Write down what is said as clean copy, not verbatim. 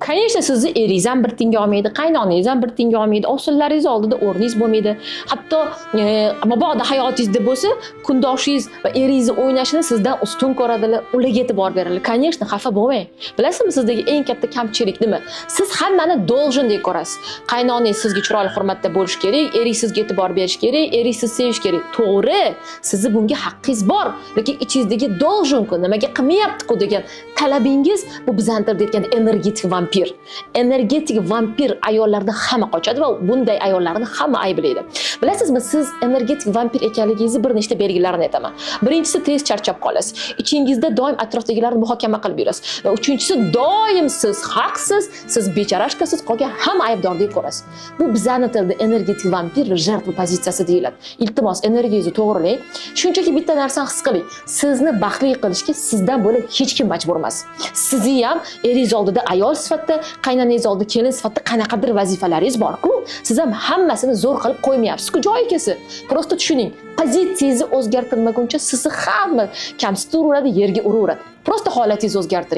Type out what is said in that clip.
Конечно, sizni eringiz ham bir tiyinga olmaydi, qaynonangiz ham bir tiyinga olmaydi, ovsinlaringiz oldida o'rningiz bo'lmaydi. Hatto mabodo hayotingizda bo'lsa, kundoshingiz va eringizni o'ynashini sizdan ustun ko'radilar, ularga e'tibor beradilar. Конечно, xafa bo'lmang. Bilasizmi, sizdagi eng katta kamchilik nima? Siz hammani должен deb ko'rasiz. Qaynonangiz sizga chiroyli hurmatda bo'lish kerak, eringiz sizga e'tibor berish kerak, eringiz sizni sevish kerak. To'g'ri, sizni bunga haqqingiz bor, lekin ichingizdagi должен-ku, nimaga qilmayapti-ku degan talabingiz bu bizantir deyotgan energetik vampir. Energetik vampir ayollardan hamma qochadi va bunday ayollarni hamma ayblaydi. Bilasizmi, siz energetik vampir ekanligingizni bir nechta belgilarini aytaman. Birinchisi, tez charchab qolasiz. Ichingizda doim atrofdagilarni muhokama qilib yurasiz. Va uchinchisi, doim siz haqsiz, siz becharashkasiz, qolgan hamma aybdor deb ko'rasiz. Bu bizning tilda energetik vampir jертва pozitsiyasi deyiladi. Iltimos, energiyangizni to'g'rilang. Shunchaki bitta narsani his qiling. Sizni baxtli qilishga sizdan bo'lak hech kim majbur emas. Sizni ham eringiz oldida ayol sifatida, qaynonangiz oldida kelin sifatida qanaqadir vazifalaringiz bor-ku, siz ham hammasini zo'r qilib qo'ymayapsiz-ku, joyi kelsa. Prosta tushuning, pozitsiyangizni o'zgartirmaguncha sizni hamma kamsitib uradi, yerga uraveradi. Prosta holatingizni o'zgartiring.